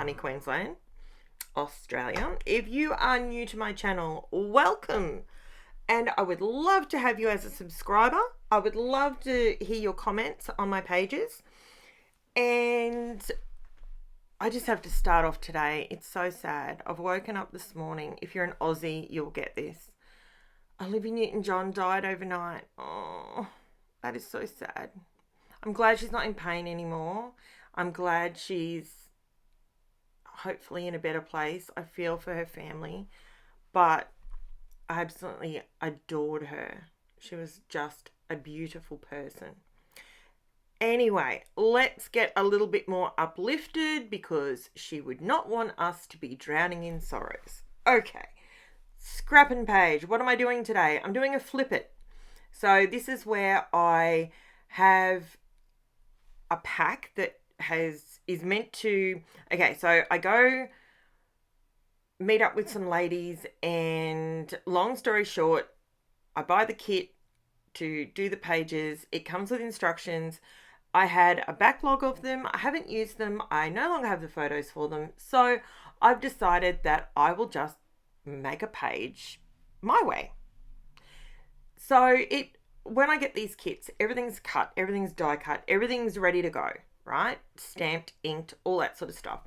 sunny Queensland, Australia. If you are new to my channel, welcome. And I would love to have you as a subscriber. I would love to hear your comments on my pages. And I just have to start off today. It's so sad. I've woken up this morning. If you're an Aussie, you'll get this. Olivia Newton-John died overnight. Oh, that is so sad. I'm glad she's not in pain anymore. I'm glad she's hopefully in a better place. I feel for her family. But I absolutely adored her. She was just a beautiful person. Anyway, let's get a little bit more uplifted because she would not want us to be drowning in sorrows. Okay, scrap and page. What am I doing today? I'm doing a flip it. So this is where I have a pack that is meant to... Okay, so I go meet up with some ladies and long story short, I buy the kit to do the pages. It comes with instructions. I had a backlog of them. I haven't used them. I no longer have the photos for them. So I've decided that I will just make a page my way. So when I get these kits, everything's cut, everything's die cut, everything's ready to go, right? Stamped, inked, all that sort of stuff.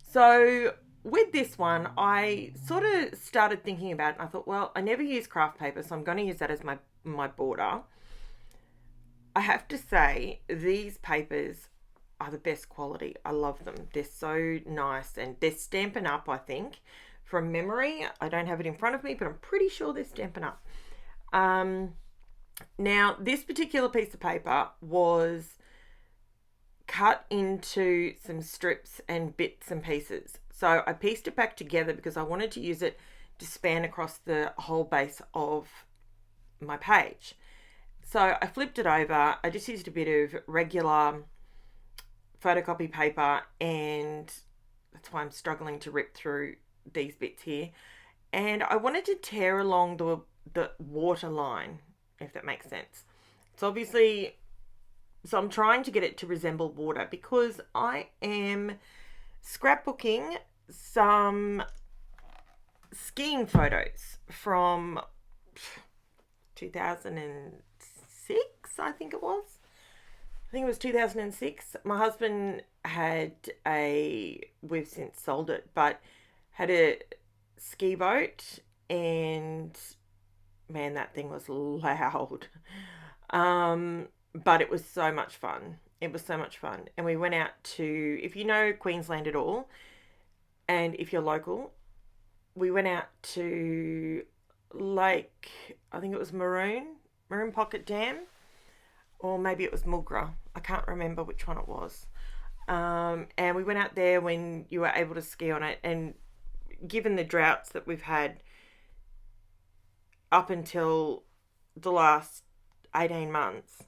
So with this one, I sort of started thinking about it and I thought, well, I never use craft paper, so I'm going to use that as my border. I have to say, these papers are the best quality. I love them. They're so nice and they're Stampin' Up, I think. From memory, I don't have it in front of me, but I'm pretty sure they're Stampin' Up. Now, this particular piece of paper was cut into some strips and bits and pieces. So I pieced it back together because I wanted to use it to span across the whole base of my page. So I flipped it over. I just used a bit of regular photocopy paper, and that's why I'm struggling to rip through these bits here. And I wanted to tear along the water line, if that makes sense. So I'm trying to get it to resemble water because I am scrapbooking some skiing photos from 2006, I think it was. I think it was 2006. My husband we've since sold it, but had a ski boat, and man, that thing was loud. But it was so much fun. It was so much fun. And we went out to, if you know Queensland at all, and if you're local, we went out to Lake, I think it was Maroon Pocket Dam, or maybe it was Mulgra. I can't remember which one it was. And we went out there when you were able to ski on it. And given the droughts that we've had up until the last 18 months,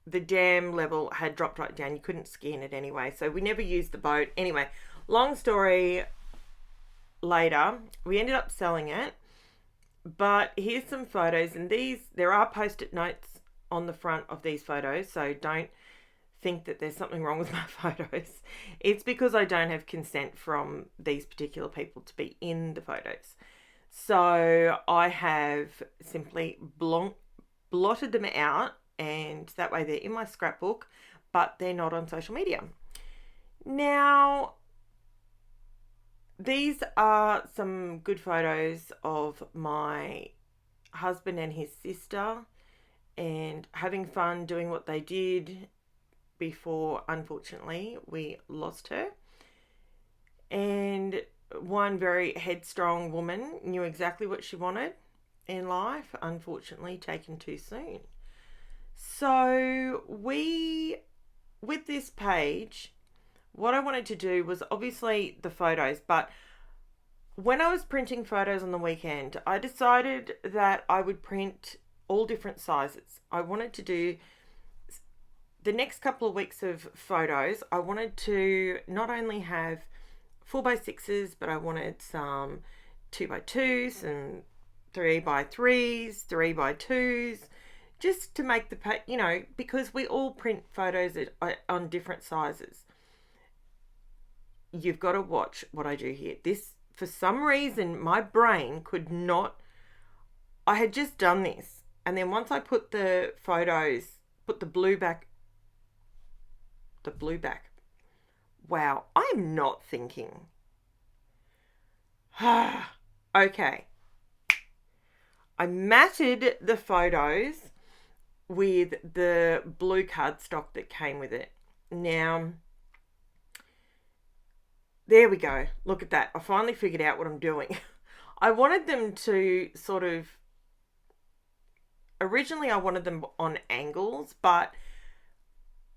the dam level had dropped right down. You couldn't ski in it anyway. So we never used the boat. Anyway, long story later, we ended up selling it. But here's some photos, and there are post-it notes on the front of these photos, so don't think that there's something wrong with my photos. It's because I don't have consent from these particular people to be in the photos. So I have simply blotted them out, and that way they're in my scrapbook, but they're not on social media. Now, these are some good photos of my husband and his sister and having fun doing what they did before, unfortunately, we lost her. And one very headstrong woman knew exactly what she wanted in life, unfortunately taken too soon. So with this page, what I wanted to do was obviously the photos, but when I was printing photos on the weekend, I decided that I would print all different sizes. I wanted to do the next couple of weeks of photos. I wanted to not only have 4x6s, but I wanted some 2x2s and 3x3s, 3x2s, just to make the, because we all print photos on different sizes. you've got to watch what I do here. This, for some reason, my brain could not. I had just done this, and then once I put the photos, put the blue back. Wow, I'm not thinking. Okay. I matted the photos with the blue cardstock that came with it. Now, there we go. Look at that. I finally figured out what I'm doing. I wanted them to sort of, originally I wanted them on angles, but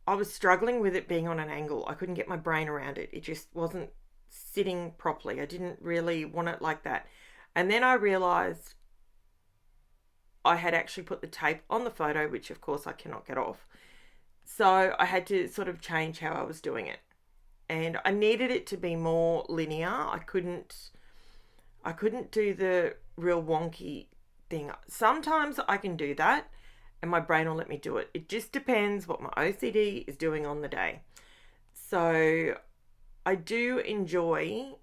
I was struggling with it being on an angle. I couldn't get my brain around it. It just wasn't sitting properly. I didn't really want it like that. And then I realized I had actually put the tape on the photo, which of course I cannot get off. So I had to sort of change how I was doing it. And I needed it to be more linear. I couldn't do the real wonky thing. Sometimes I can do that and my brain will let me do it. It just depends what my OCD is doing on the day. So I do enjoy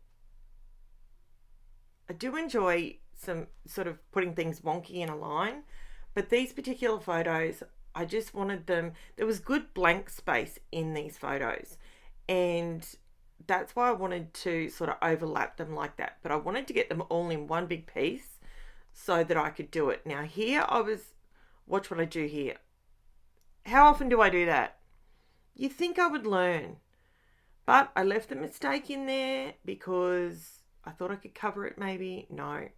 some sort of putting things wonky in a line, but these particular photos, I just wanted them, there was good blank space in these photos, and that's why I wanted to sort of overlap them like that, but I wanted to get them all in one big piece so that I could do it. Now here watch what I do here. How often do I do that? You think I would learn, but I left the mistake in there because I thought I could cover it maybe. No.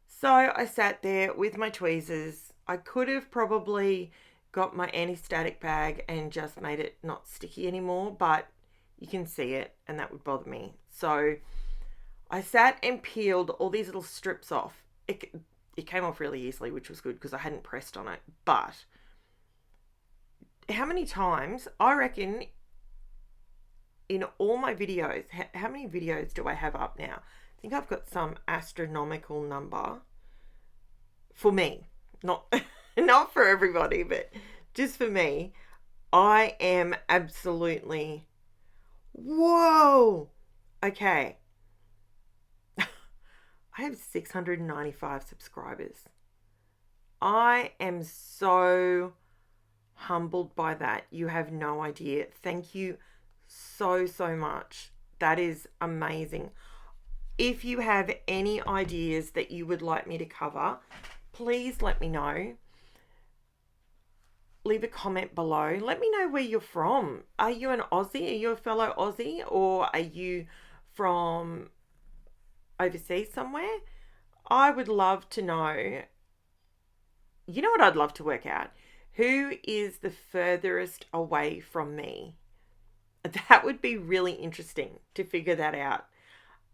So I sat there with my tweezers. I could have probably got my anti-static bag and just made it not sticky anymore, but you can see it and that would bother me. So I sat and peeled all these little strips off. It came off really easily, which was good because I hadn't pressed on it. But how many times, I reckon in all my videos, how many videos do I have up now? I think I've got some astronomical number for me, not not for everybody, but just for me. I am absolutely, whoa. Okay. I have 695 subscribers. I am so humbled by that. You have no idea. Thank you so much. That is amazing. If you have any ideas that you would like me to cover, please let me know. Leave a comment below. Let me know where you're from. Are you an Aussie? Are you a fellow Aussie? Or are you from overseas somewhere? I would love to know. You know what I'd love to work out? Who is the furthest away from me? That would be really interesting to figure that out.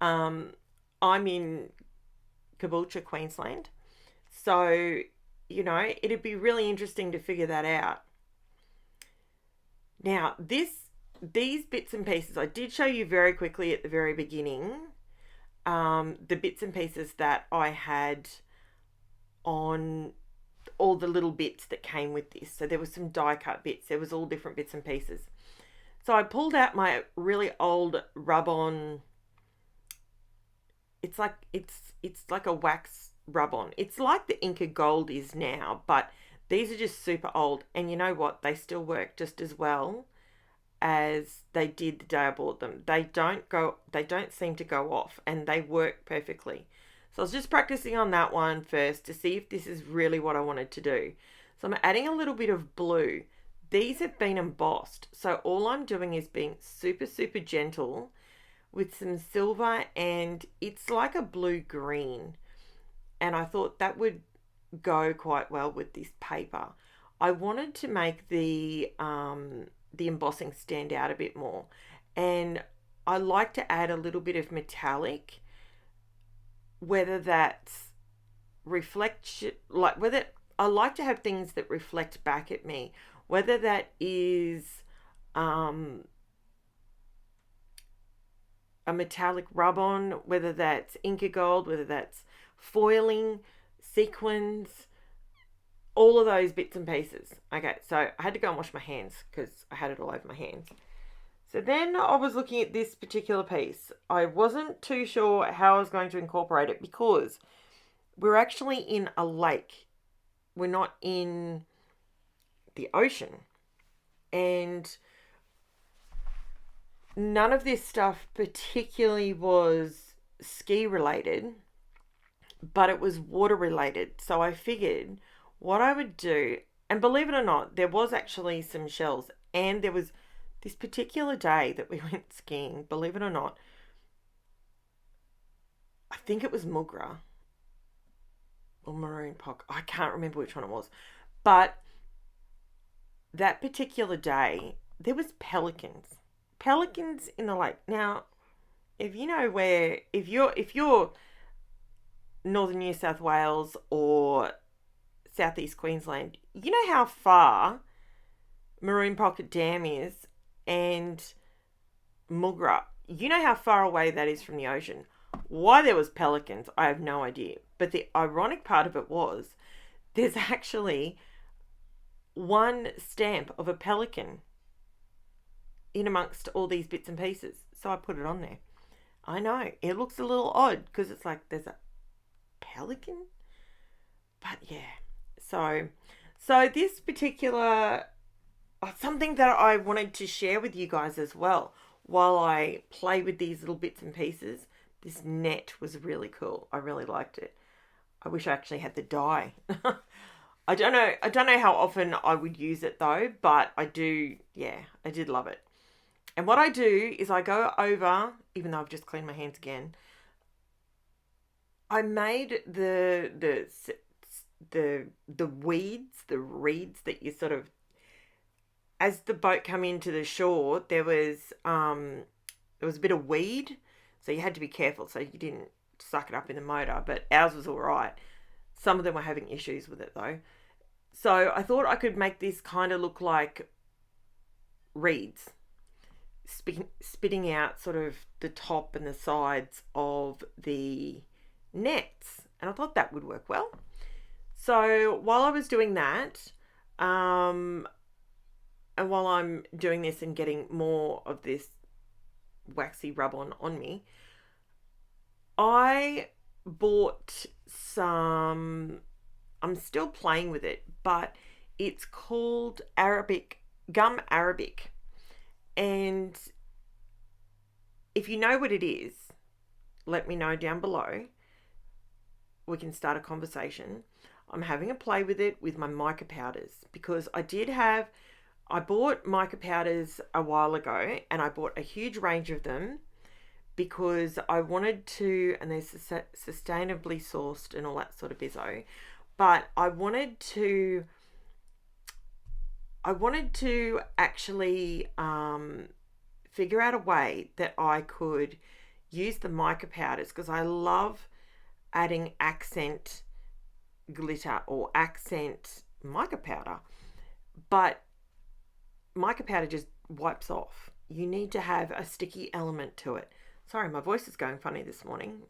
I'm in Caboolture, Queensland. So, it'd be really interesting to figure that out. Now, these bits and pieces, I did show you very quickly at the very beginning, the bits and pieces that I had on all the little bits that came with this. So there was some die cut bits. There was all different bits and pieces. So I pulled out my really old rub-on. It's like a wax rub-on. It's like the Inca Gold is now, but these are just super old. And you know what? They still work just as well as they did the day I bought them. They don't seem to go off, and they work perfectly. So I was just practicing on that one first to see if this is really what I wanted to do. So I'm adding a little bit of blue. These have been embossed, so all I'm doing is being super gentle with some silver, and it's like a blue-green. And I thought that would go quite well with this paper. I wanted to make the embossing stand out a bit more, and I like to add a little bit of metallic, whether that's reflection, I like to have things that reflect back at me, whether that is a metallic rub-on, whether that's Inca Gold, whether that's foiling, sequins, all of those bits and pieces. Okay, so I had to go and wash my hands because I had it all over my hands. So then I was looking at this particular piece. I wasn't too sure how I was going to incorporate it because we're actually in a lake. We're not in the ocean. And none of this stuff particularly was ski related, but it was water related. So I figured what I would do, and believe it or not, there was actually some shells, and there was this particular day that we went skiing, believe it or not, I think it was Mugra or Maroon Pock. I can't remember which one it was. But that particular day, there was pelicans. Pelicans in the lake. Now, if you know where, if you're northern New South Wales or southeast Queensland, you know how far Maroon Pocket Dam is and Mugra. You know how far away that is from the ocean. Why there was pelicans, I have no idea. But the ironic part of it was there's actually one stamp of a pelican in amongst all these bits and pieces. So I put it on there. I know, it looks a little odd because it's like there's a pelican. But yeah. So this particular something that I wanted to share with you guys as well while I play with these little bits and pieces. This net was really cool. I really liked it. I wish I actually had the die. I don't know how often I would use it though, but I do, yeah, I did love it. And what I do is I go over, even though I've just cleaned my hands again, I made the weeds, the reeds that you sort of, as the boat come into the shore, there was a bit of weed, so you had to be careful so you didn't suck it up in the motor, but ours was all right. Some of them were having issues with it though. So I thought I could make this kind of look like reeds, spitting out sort of the top and the sides of the nets. And I thought that would work well. So while I was doing that, and while I'm doing this and getting more of this waxy rub on me, I bought some, I'm still playing with it, but it's called gum Arabic. And if you know what it is, let me know down below. We can start a conversation. I'm having a play with it with my mica powders because I bought mica powders a while ago and I bought a huge range of them because I wanted to, and they're sustainably sourced and all that sort of bizzo, but I wanted to actually figure out a way that I could use the mica powders because I love adding accent glitter or accent mica powder, but mica powder just wipes off. You need to have a sticky element to it. Sorry, my voice is going funny this morning.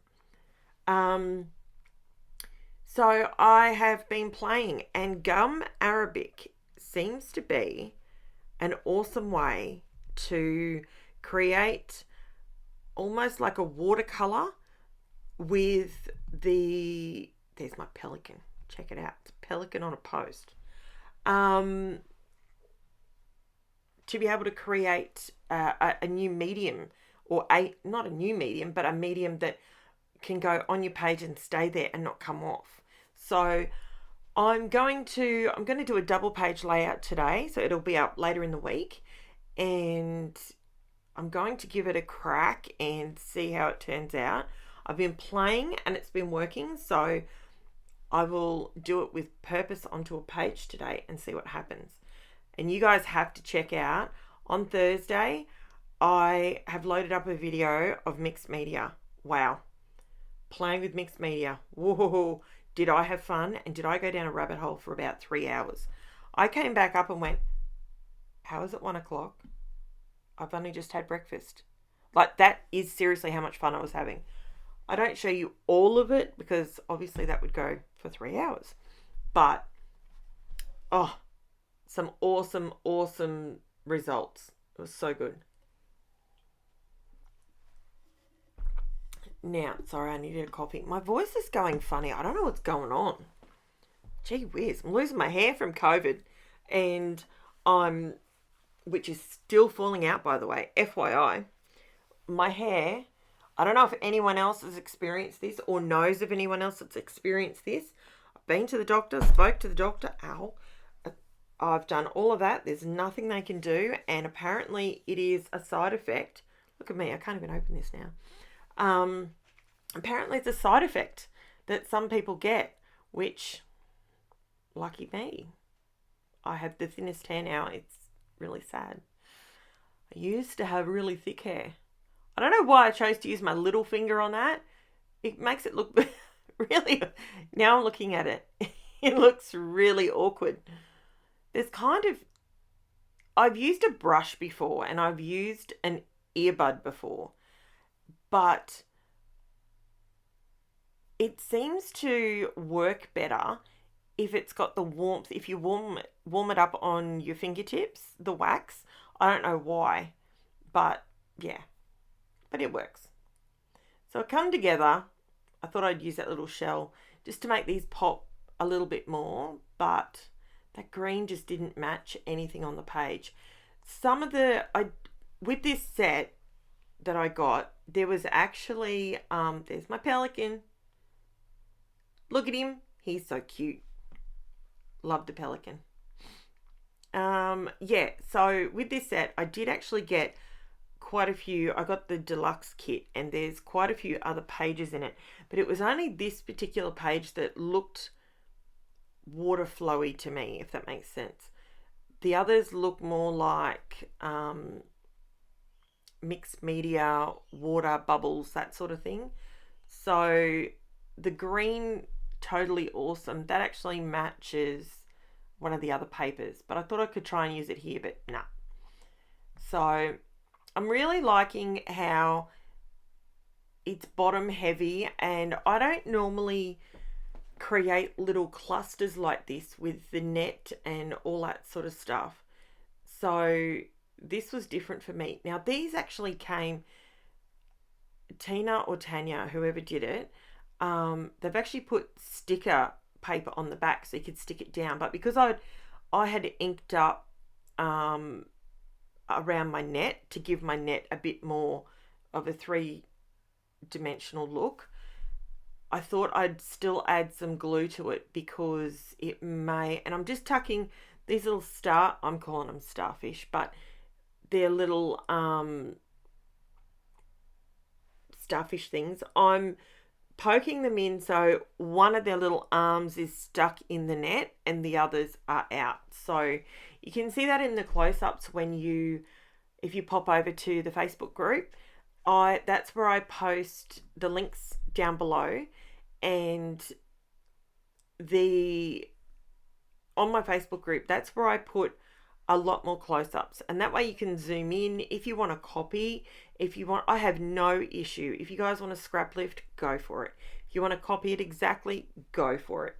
So I have been playing, and gum Arabic seems to be an awesome way to create almost like a watercolor with there's my pelican. Check it out. It's a pelican on a post. To be able to create a new medium, or not a new medium, but a medium that can go on your page and stay there and not come off. So I'm going to do a double page layout today, so it'll be up later in the week, and I'm going to give it a crack and see how it turns out. I've been playing and it's been working, so I will do it with purpose onto a page today and see what happens. And you guys have to check out, on Thursday, I have loaded up a video of mixed media. Wow. Playing with mixed media. Whoa. Did I have fun? And did I go down a rabbit hole for about 3 hours? I came back up and went, how is it 1 o'clock? I've only just had breakfast. Like, that is seriously how much fun I was having. I don't show you all of it because obviously that would go for 3 hours. But, some awesome results. It was so good. Now, sorry, I needed a coffee. My voice is going funny. I don't know what's going on. Gee whiz, I'm losing my hair from COVID, and I'm, which is still falling out, by the way. FYI, my hair. I don't know if anyone else has experienced this or knows of anyone else that's experienced this. I've been to the doctor, spoke to the doctor. Ow. I've done all of that. There's nothing they can do, and apparently it is a side effect. Look at me, I can't even open this now. Apparently it's a side effect that some people get, which, lucky me, I have the thinnest hair now. It's really sad. I used to have really thick hair. I don't know why I chose to use my little finger on that. It makes it look really, now I'm looking at it, it looks really awkward. There's kind of, I've used a brush before and I've used an earbud before, but it seems to work better if it's got the warmth, if you warm it up on your fingertips, the wax. I don't know why, but yeah, but it works. So I come together. I thought I'd use that little shell just to make these pop a little bit more, but that green just didn't match anything on the page. Some of the, with this set that I got, there was actually, there's my pelican. Look at him. He's so cute. Love the pelican. Yeah, so with this set, I did actually get quite a few. I got the deluxe kit and there's quite a few other pages in it, but it was only this particular page that looked water flowy to me, if that makes sense. The others look more like mixed media, water, bubbles, that sort of thing. So the green, totally awesome. That actually matches one of the other papers, but I thought I could try and use it here, but nah. So I'm really liking how it's bottom heavy, and I don't normally create little clusters like this with the net and all that sort of stuff. So this was different for me. Now these actually came, Tina or Tanya, whoever did it, they've actually put sticker paper on the back so you could stick it down. But because I had inked up around my net to give my net a bit more of a three-dimensional look, I thought I'd still add some glue to it because it may, and I'm just tucking these little I'm calling them starfish, but they're little starfish things. I'm poking them in so one of their little arms is stuck in the net and the others are out. So you can see that in the close-ups if you pop over to the Facebook group. That's where I post the links down below, and on my Facebook group, that's where I put a lot more close-ups, and that way you can zoom in if you want to copy. I have no issue. If you guys want to scrap lift, go for it. If you want to copy it exactly, go for it.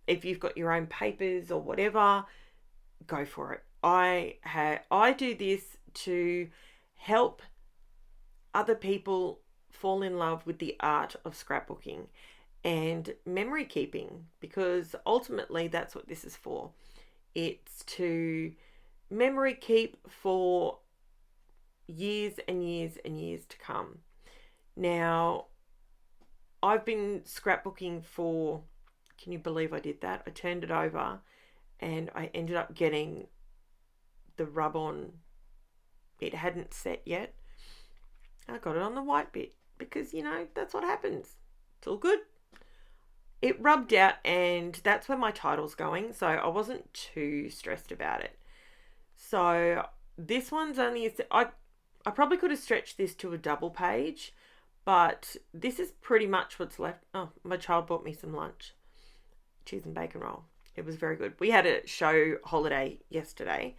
If you've got your own papers or whatever, go for it. I do this to help other people fall in love with the art of scrapbooking and memory keeping, because ultimately that's what this is for. It's to memory keep for years and years and years to come. Now, I've been scrapbooking for, can you believe I did that? I turned it over and I ended up getting the rub on. It hadn't set yet. I got it on the white bit because, that's what happens. It's all good. It rubbed out, and that's where my title's going, so I wasn't too stressed about it. So this one's only, I probably could have stretched this to a double page, but this is pretty much what's left. Oh, my child bought me some lunch. Cheese and bacon roll. It was very good. We had a show holiday yesterday,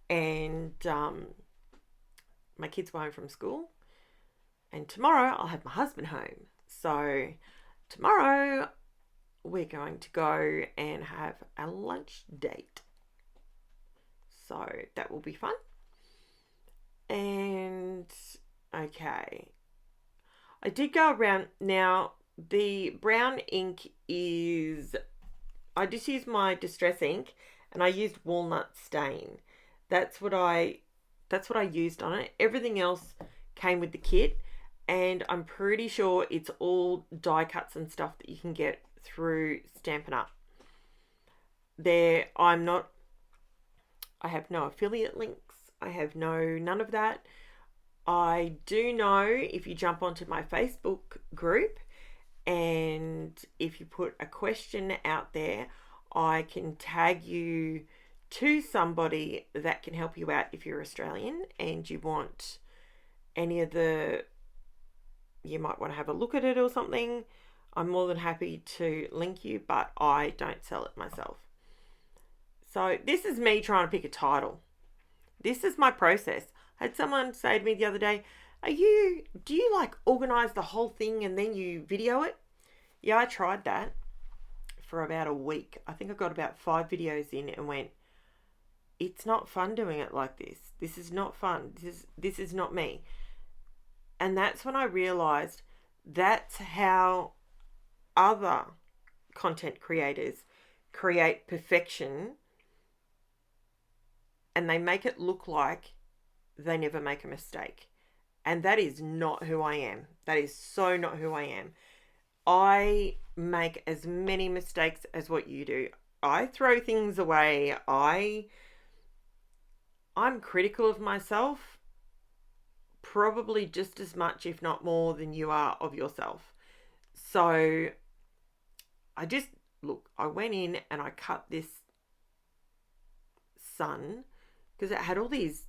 and my kids were home from school, and tomorrow I'll have my husband home. So tomorrow we're going to go and have a lunch date. So that will be fun. And okay, I did go around. Now, the brown ink is, I just used my distress ink and I used walnut stain. That's what I that's what I used on it. Everything else came with the kit, and I'm pretty sure it's all die cuts and stuff that you can get through Stampin' Up. There, I have no affiliate links. I have none of that. I do know if you jump onto my Facebook group and if you put a question out there, I can tag you to somebody that can help you out if you're Australian and you want any of you might want to have a look at it or something. I'm more than happy to link you, but I don't sell it myself. So this is me trying to pick a title. This is my process. I had someone say to me the other day, do you like organize the whole thing and then you video it? Yeah, I tried that for about a week. I think I got about 5 videos in and went, it's not fun doing it like this. This is not fun. This is not me. And that's when I realized that's how other content creators create perfection, and they make it look like they never make a mistake. And that is not who I am. That is so not who I am. I make as many mistakes as what you do. I throw things away. I'm critical of myself, probably just as much, if not more, than you are of yourself. So I went in and I cut this sun because it had all these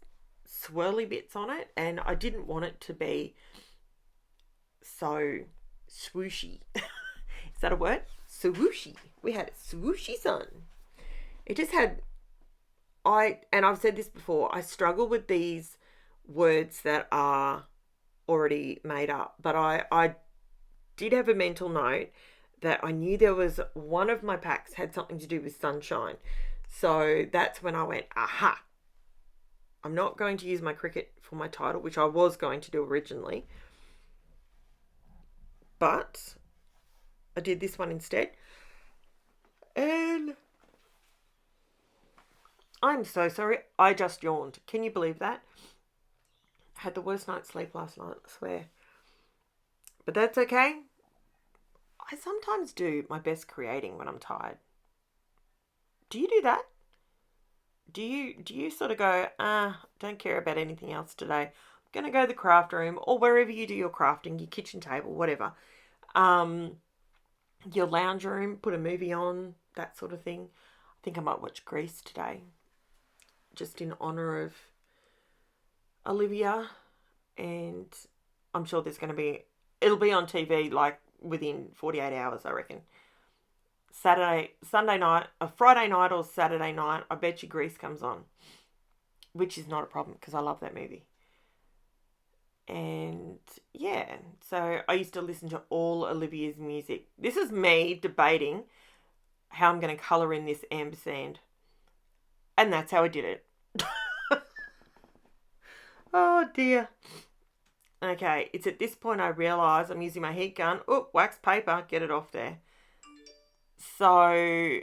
swirly bits on it and I didn't want it to be so swooshy. Is that a word? Swooshy. We had a swooshy sun. It just had, and I've said this before, I struggle with these words that are already made up, but I did have a mental note that I knew there was one of my packs had something to do with sunshine. So that's when I went, aha, I'm not going to use my cricket for my title, which I was going to do originally, but I did this one instead. And I'm so sorry, I just yawned. Can you believe that? I had the worst night's sleep last night, I swear. But that's okay. I sometimes do my best creating when I'm tired. Do you do that? Do you sort of go, don't care about anything else today. I'm going to go to the craft room or wherever you do your crafting, your kitchen table, whatever. Your lounge room, put a movie on, that sort of thing. I think I might watch Grease today, just in honour of Olivia. And I'm sure it'll be on TV like within 48 hours, I reckon. Sunday night, a Friday night or Saturday night, I bet you Grease comes on, which is not a problem because I love that movie. And yeah, so I used to listen to all Olivia's music. This is me debating how I'm going to colour in this ampersand. And that's how I did it. Oh dear. Okay, it's at this point I realise I'm using my heat gun. Oh, wax paper, get it off there. So,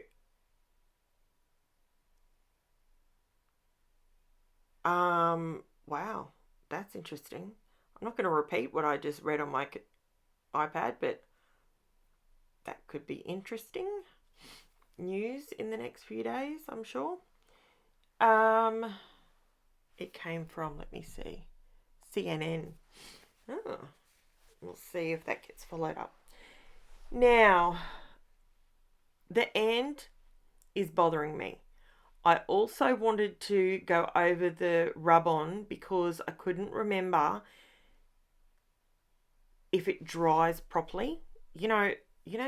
wow, that's interesting. I'm not going to repeat what I just read on my iPad, but that could be interesting news in the next few days, I'm sure. It came from, let me see, CNN. Oh, we'll see if that gets followed up. Now, the end is bothering me. I also wanted to go over the rub-on because I couldn't remember if it dries properly. You know,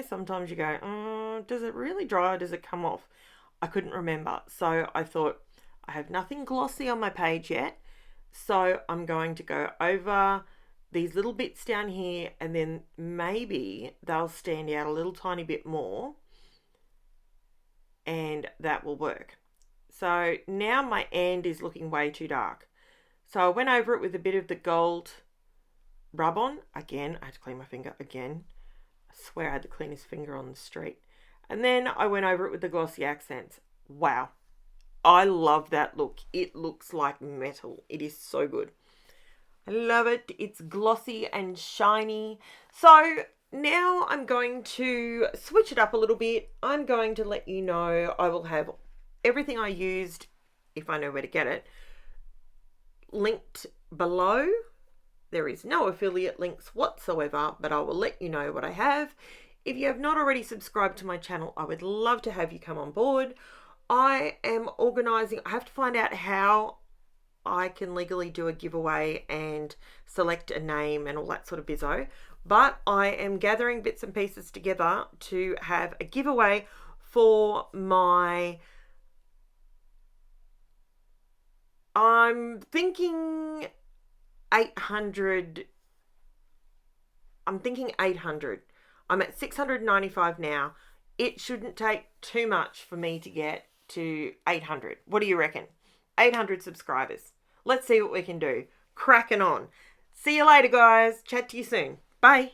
sometimes you go, does it really dry or does it come off? I couldn't remember. So I thought, I have nothing glossy on my page yet. So I'm going to go over these little bits down here and then maybe they'll stand out a little tiny bit more and that will work. So now my end is looking way too dark. So I went over it with a bit of the gold rub on. Again, I had to clean my finger again. I swear I had the cleanest finger on the street. And then I went over it with the glossy accents. Wow. I love that look. It looks like metal. It is so good. I love it. It's glossy and shiny. So now I'm going to switch it up a little bit. I'm going to let you know I will have everything I used, if I know where to get it, linked below. There is no affiliate links whatsoever, but I will let you know what I have. If you have not already subscribed to my channel, I would love to have you come on board. I am organising, I have to find out how I can legally do a giveaway and select a name and all that sort of bizzo. But I am gathering bits and pieces together to have a giveaway for my... I'm thinking 800. I'm thinking 800. I'm at 695 now. It shouldn't take too much for me to get to 800. What do you reckon? 800 subscribers. Let's see what we can do. Cracking on. See you later, guys. Chat to you soon. Bye.